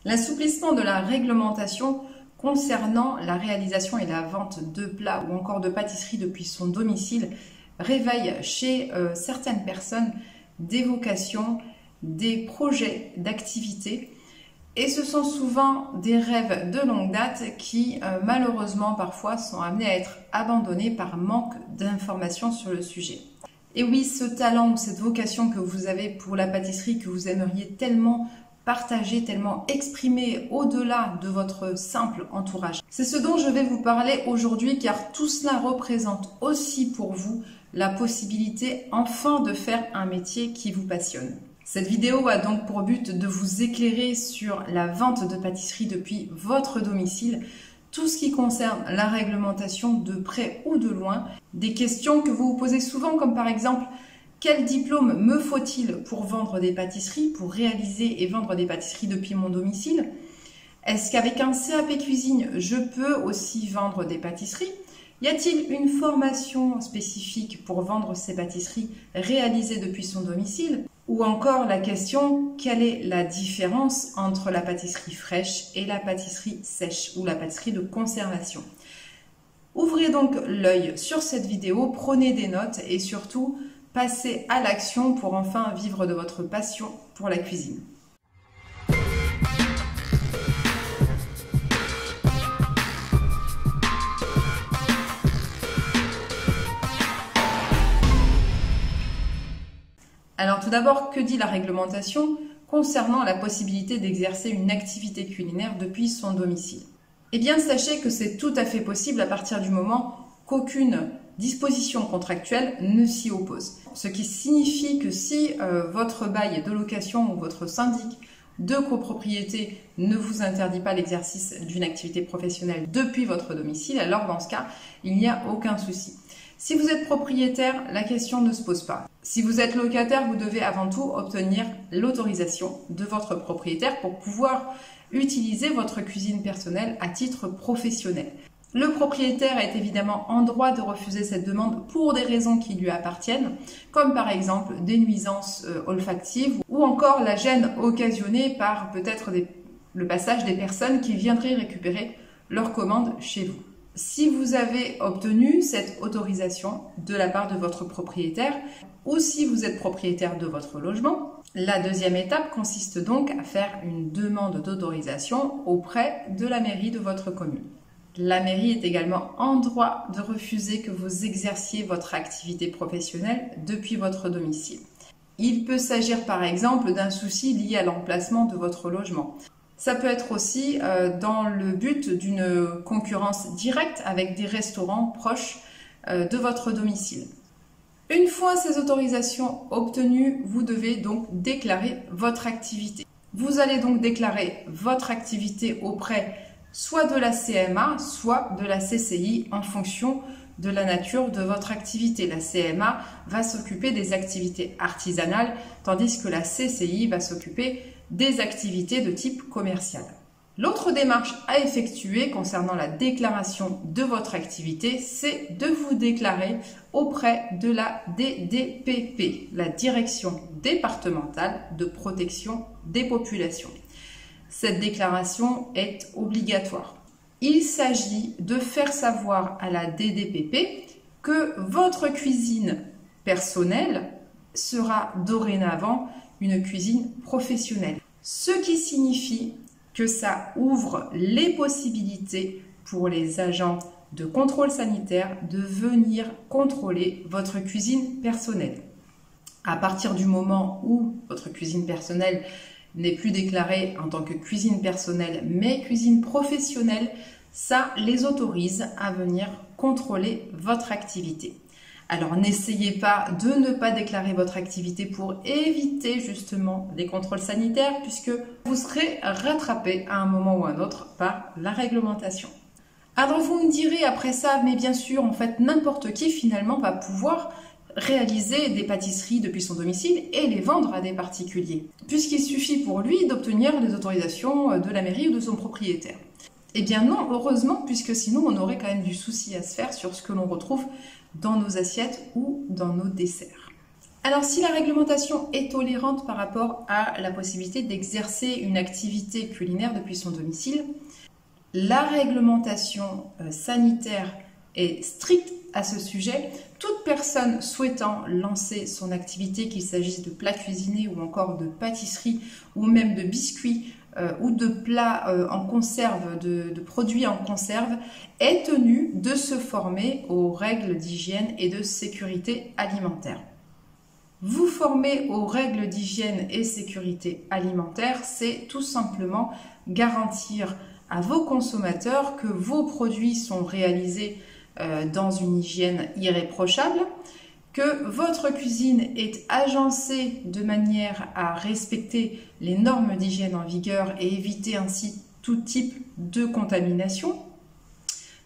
L'assouplissement de la réglementation concernant la réalisation et la vente de plats ou encore de pâtisseries depuis son domicile réveille chez certaines personnes des vocations, des projets d'activité, et ce sont souvent des rêves de longue date qui malheureusement parfois sont amenés à être abandonnés par manque d'informations sur le sujet. Et oui, ce talent ou cette vocation que vous avez pour la pâtisserie, que vous aimeriez tellement partager, tellement exprimer au-delà de votre simple entourage. C'est ce dont je vais vous parler aujourd'hui, car tout cela représente aussi pour vous la possibilité enfin de faire un métier qui vous passionne. Cette vidéo a donc pour but de vous éclairer sur la vente de pâtisserie depuis votre domicile, tout ce qui concerne la réglementation de près ou de loin, des questions que vous vous posez souvent comme par exemple: quel diplôme me faut-il pour vendre des pâtisseries, pour réaliser et vendre des pâtisseries depuis mon domicile? Est-ce qu'avec un CAP cuisine, je peux aussi vendre des pâtisseries? Y a-t-il une formation spécifique pour vendre ces pâtisseries réalisées depuis son domicile? Ou encore la question: quelle est la différence entre la pâtisserie fraîche et la pâtisserie sèche ou la pâtisserie de conservation? Ouvrez donc l'œil sur cette vidéo, prenez des notes et surtout passez à l'action pour enfin vivre de votre passion pour la cuisine. Alors tout d'abord, que dit la réglementation concernant la possibilité d'exercer une activité culinaire depuis son domicile? Eh bien, sachez que c'est tout à fait possible à partir du moment qu'aucune disposition contractuelle ne s'y oppose. Ce qui signifie que si votre bail de location ou votre syndic de copropriété ne vous interdit pas l'exercice d'une activité professionnelle depuis votre domicile, alors dans ce cas, il n'y a aucun souci. Si vous êtes propriétaire, la question ne se pose pas. Si vous êtes locataire, vous devez avant tout obtenir l'autorisation de votre propriétaire pour pouvoir utiliser votre cuisine personnelle à titre professionnel. Le propriétaire est évidemment en droit de refuser cette demande pour des raisons qui lui appartiennent, comme par exemple des nuisances olfactives ou encore la gêne occasionnée par peut-être le passage des personnes qui viendraient récupérer leur commande chez vous. Si vous avez obtenu cette autorisation de la part de votre propriétaire ou si vous êtes propriétaire de votre logement, la deuxième étape consiste donc à faire une demande d'autorisation auprès de la mairie de votre commune. La mairie est également en droit de refuser que vous exerciez votre activité professionnelle depuis votre domicile. Il peut s'agir par exemple d'un souci lié à l'emplacement de votre logement. Ça peut être aussi dans le but d'une concurrence directe avec des restaurants proches de votre domicile. Une fois ces autorisations obtenues, vous devez donc déclarer votre activité. Vous allez donc déclarer votre activité auprès soit de la CMA, soit de la CCI en fonction de la nature de votre activité. La CMA va s'occuper des activités artisanales, tandis que la CCI va s'occuper des activités de type commercial. L'autre démarche à effectuer concernant la déclaration de votre activité, c'est de vous déclarer auprès de la DDPP, la Direction départementale de protection des populations. Cette déclaration est obligatoire. Il s'agit de faire savoir à la DDPP que votre cuisine personnelle sera dorénavant une cuisine professionnelle. Ce qui signifie que ça ouvre les possibilités pour les agents de contrôle sanitaire de venir contrôler votre cuisine personnelle. À partir du moment où votre cuisine personnelle n'est plus déclarée en tant que cuisine personnelle, mais cuisine professionnelle, ça les autorise à venir contrôler votre activité. Alors n'essayez pas de ne pas déclarer votre activité pour éviter justement les contrôles sanitaires, puisque vous serez rattrapé à un moment ou à un autre par la réglementation. Alors vous me direz après ça, mais bien sûr, en fait, n'importe qui finalement va pouvoir réaliser des pâtisseries depuis son domicile et les vendre à des particuliers, puisqu'il suffit pour lui d'obtenir les autorisations de la mairie ou de son propriétaire. Eh bien non, heureusement, puisque sinon on aurait quand même du souci à se faire sur ce que l'on retrouve dans nos assiettes ou dans nos desserts. Alors si la réglementation est tolérante par rapport à la possibilité d'exercer une activité culinaire depuis son domicile, la réglementation sanitaire est stricte à ce sujet. Toute personne souhaitant lancer son activité, qu'il s'agisse de plats cuisinés ou encore de pâtisserie ou même de biscuits ou de plats en conserve, de produits en conserve, est tenue de se former aux règles d'hygiène et de sécurité alimentaire. Vous former aux règles d'hygiène et sécurité alimentaire, c'est tout simplement garantir à vos consommateurs que vos produits sont réalisés dans une hygiène irréprochable, que votre cuisine est agencée de manière à respecter les normes d'hygiène en vigueur et éviter ainsi tout type de contamination,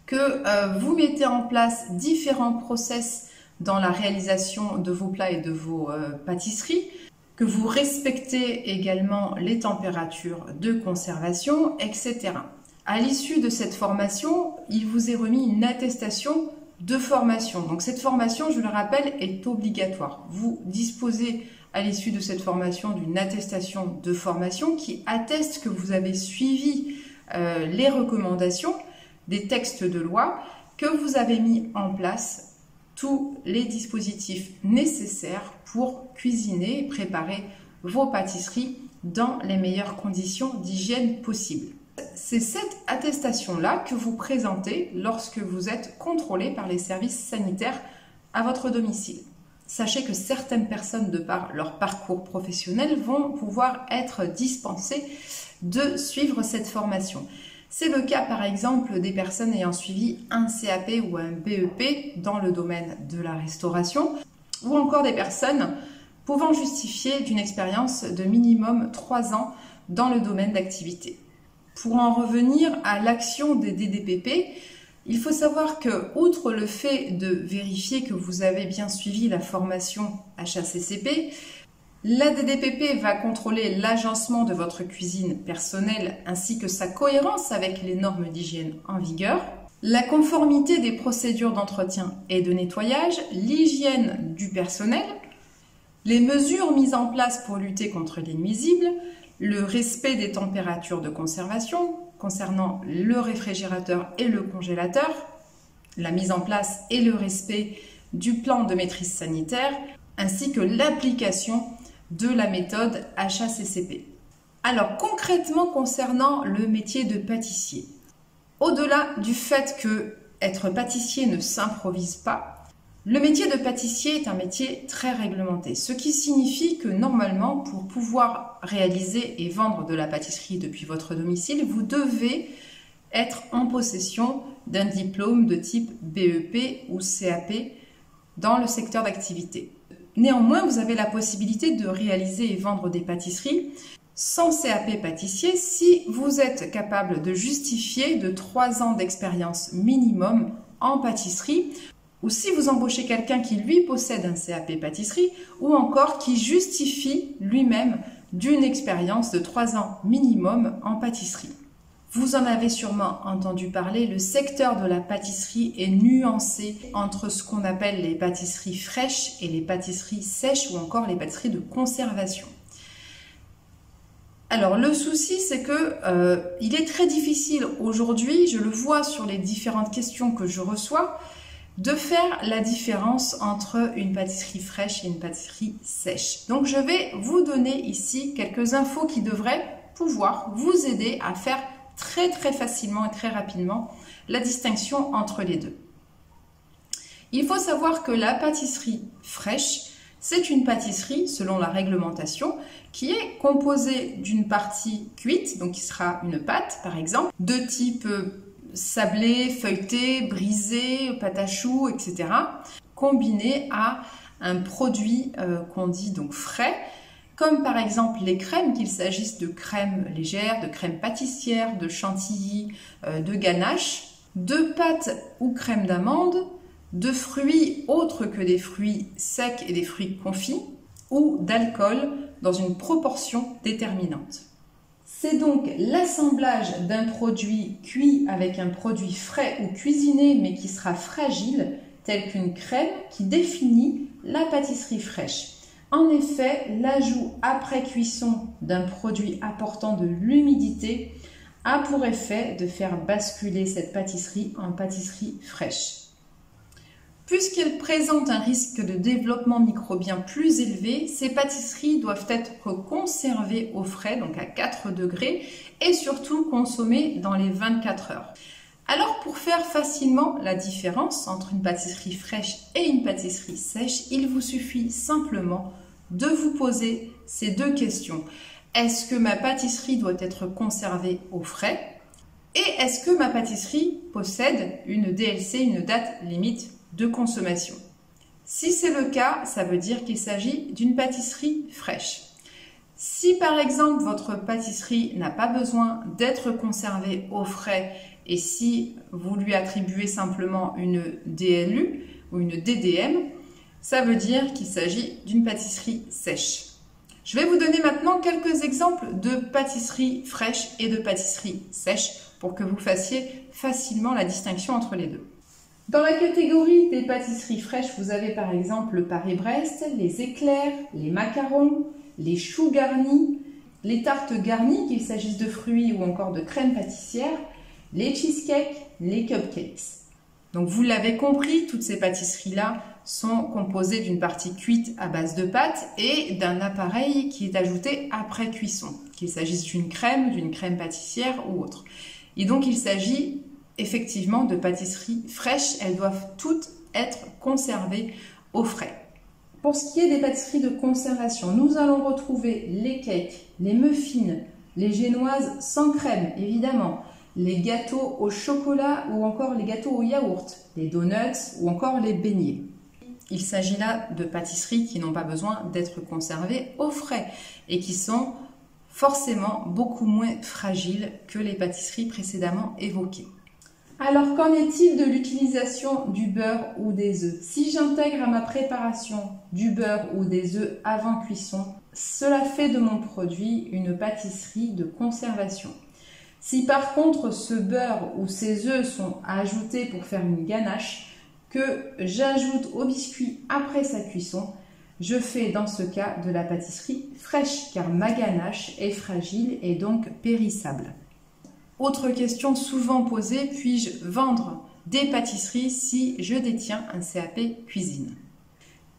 que vous mettez en place différents process dans la réalisation de vos plats et de vos pâtisseries, que vous respectez également les températures de conservation, etc. À l'issue de cette formation, il vous est remis une attestation de formation. Donc cette formation, je le rappelle, est obligatoire. Vous disposez à l'issue de cette formation d'une attestation de formation qui atteste que vous avez suivi les recommandations des textes de loi, que vous avez mis en place tous les dispositifs nécessaires pour cuisiner et préparer vos pâtisseries dans les meilleures conditions d'hygiène possibles. C'est cette attestation-là que vous présentez lorsque vous êtes contrôlé par les services sanitaires à votre domicile. Sachez que certaines personnes, de par leur parcours professionnel, vont pouvoir être dispensées de suivre cette formation. C'est le cas par exemple des personnes ayant suivi un CAP ou un BEP dans le domaine de la restauration, ou encore des personnes pouvant justifier d'une expérience de minimum 3 ans dans le domaine d'activité. Pour en revenir à l'action des DDPP, il faut savoir que, outre le fait de vérifier que vous avez bien suivi la formation HACCP, la DDPP va contrôler l'agencement de votre cuisine personnelle ainsi que sa cohérence avec les normes d'hygiène en vigueur, la conformité des procédures d'entretien et de nettoyage, l'hygiène du personnel, les mesures mises en place pour lutter contre les nuisibles, le respect des températures de conservation concernant le réfrigérateur et le congélateur, la mise en place et le respect du plan de maîtrise sanitaire, ainsi que l'application de la méthode HACCP. Alors concrètement concernant le métier de pâtissier, au-delà du fait que être pâtissier ne s'improvise pas, le métier de pâtissier est un métier très réglementé, ce qui signifie que normalement, pour pouvoir réaliser et vendre de la pâtisserie depuis votre domicile, vous devez être en possession d'un diplôme de type BEP ou CAP dans le secteur d'activité. Néanmoins, vous avez la possibilité de réaliser et vendre des pâtisseries sans CAP pâtissier si vous êtes capable de justifier de 3 ans d'expérience minimum en pâtisserie, ou si vous embauchez quelqu'un qui lui possède un CAP pâtisserie, ou encore qui justifie lui-même d'une expérience de 3 ans minimum en pâtisserie. Vous en avez sûrement entendu parler, le secteur de la pâtisserie est nuancé entre ce qu'on appelle les pâtisseries fraîches et les pâtisseries sèches ou encore les pâtisseries de conservation. Alors le souci, c'est que il est très difficile aujourd'hui, je le vois sur les différentes questions que je reçois, de faire la différence entre une pâtisserie fraîche et une pâtisserie sèche. Donc je vais vous donner ici quelques infos qui devraient pouvoir vous aider à faire très facilement et très rapidement la distinction entre les deux. Il faut savoir que la pâtisserie fraîche, c'est une pâtisserie, selon la réglementation, qui est composée d'une partie cuite, donc qui sera une pâte par exemple, de type sablé, feuilleté, brisé, pâte à choux, etc. combiné à un produit qu'on dit donc frais, comme par exemple les crèmes, qu'il s'agisse de crème légère, de crème pâtissière, de chantilly, de ganache, de pâte ou crème d'amande, de fruits autres que des fruits secs et des fruits confits, ou d'alcool dans une proportion déterminante. C'est donc l'assemblage d'un produit cuit avec un produit frais ou cuisiné mais qui sera fragile, tel qu'une crème, qui définit la pâtisserie fraîche. En effet, l'ajout après cuisson d'un produit apportant de l'humidité a pour effet de faire basculer cette pâtisserie en pâtisserie fraîche. Puisqu'elle présente un risque de développement microbien plus élevé, ces pâtisseries doivent être conservées au frais, donc à 4 degrés, et surtout consommées dans les 24 heures. Alors pour faire facilement la différence entre une pâtisserie fraîche et une pâtisserie sèche, il vous suffit simplement de vous poser ces deux questions. Est-ce que ma pâtisserie doit être conservée au frais? Et est-ce que ma pâtisserie possède une DLC, une date limite de consommation? Si c'est le cas, ça veut dire qu'il s'agit d'une pâtisserie fraîche. Si par exemple votre pâtisserie n'a pas besoin d'être conservée au frais et si vous lui attribuez simplement une DLU ou une DDM, ça veut dire qu'il s'agit d'une pâtisserie sèche. Je vais vous donner maintenant quelques exemples de pâtisseries fraîches et de pâtisseries sèches pour que vous fassiez facilement la distinction entre les deux. Dans la catégorie des pâtisseries fraîches, vous avez par exemple le Paris-Brest, les éclairs, les macarons, les choux garnis, les tartes garnies, qu'il s'agisse de fruits ou encore de crème pâtissière, les cheesecakes, les cupcakes. Donc vous l'avez compris, toutes ces pâtisseries-là sont composées d'une partie cuite à base de pâte et d'un appareil qui est ajouté après cuisson, qu'il s'agisse d'une crème pâtissière ou autre. Et donc il s'agit effectivement de pâtisseries fraîches, elles doivent toutes être conservées au frais. Pour ce qui est des pâtisseries de conservation, nous allons retrouver les cakes, les muffins, les génoises sans crème évidemment, les gâteaux au chocolat ou encore les gâteaux au yaourt, les donuts ou encore les beignets. Il s'agit là de pâtisseries qui n'ont pas besoin d'être conservées au frais et qui sont forcément beaucoup moins fragiles que les pâtisseries précédemment évoquées. Alors qu'en est-il de l'utilisation du beurre ou des œufs? Si j'intègre à ma préparation du beurre ou des œufs avant cuisson, cela fait de mon produit une pâtisserie de conservation. Si par contre ce beurre ou ces œufs sont ajoutés pour faire une ganache, que j'ajoute au biscuit après sa cuisson, je fais dans ce cas de la pâtisserie fraîche car ma ganache est fragile et donc périssable. Autre question souvent posée, puis-je vendre des pâtisseries si je détiens un CAP cuisine?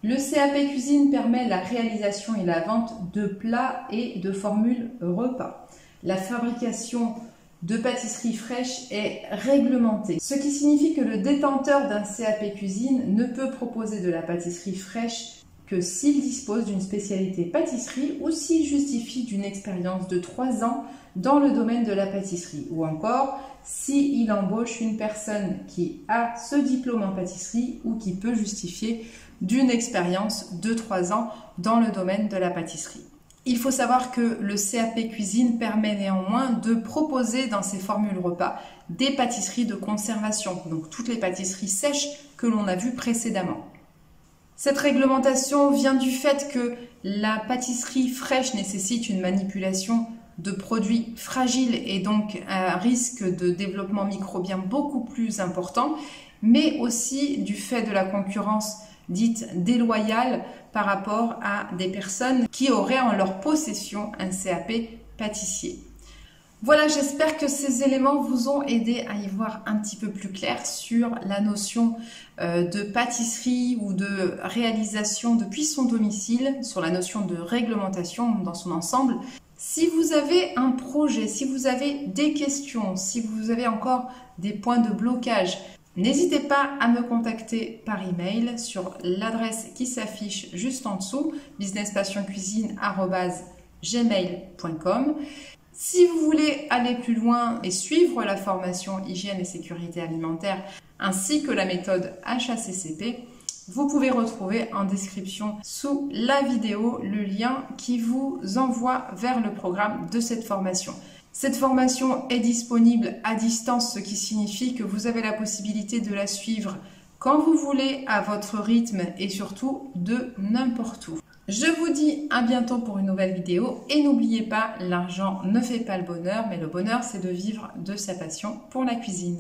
Le CAP cuisine permet la réalisation et la vente de plats et de formules repas. La fabrication de pâtisseries fraîches est réglementée, ce qui signifie que le détenteur d'un CAP cuisine ne peut proposer de la pâtisserie fraîche que s'il dispose d'une spécialité pâtisserie ou s'il justifie d'une expérience de 3 ans dans le domaine de la pâtisserie, ou encore s'il embauche une personne qui a ce diplôme en pâtisserie ou qui peut justifier d'une expérience de 3 ans dans le domaine de la pâtisserie. Il faut savoir que le CAP cuisine permet néanmoins de proposer dans ses formules repas des pâtisseries de conservation, donc toutes les pâtisseries sèches que l'on a vues précédemment. Cette réglementation vient du fait que la pâtisserie fraîche nécessite une manipulation de produits fragiles et donc un risque de développement microbien beaucoup plus important, mais aussi du fait de la concurrence dite déloyale par rapport à des personnes qui auraient en leur possession un CAP pâtissier. Voilà, j'espère que ces éléments vous ont aidé à y voir un petit peu plus clair sur la notion de pâtisserie ou de réalisation depuis son domicile, sur la notion de réglementation dans son ensemble. Si vous avez un projet, si vous avez des questions, si vous avez encore des points de blocage, n'hésitez pas à me contacter par email sur l'adresse qui s'affiche juste en dessous, businesspassioncuisine@gmail.com. Si vous voulez aller plus loin et suivre la formation hygiène et sécurité alimentaire ainsi que la méthode HACCP, vous pouvez retrouver en description sous la vidéo le lien qui vous envoie vers le programme de cette formation. Cette formation est disponible à distance, ce qui signifie que vous avez la possibilité de la suivre quand vous voulez, à votre rythme et surtout de n'importe où. Je vous dis à bientôt pour une nouvelle vidéo et n'oubliez pas, l'argent ne fait pas le bonheur, mais le bonheur c'est de vivre de sa passion pour la cuisine.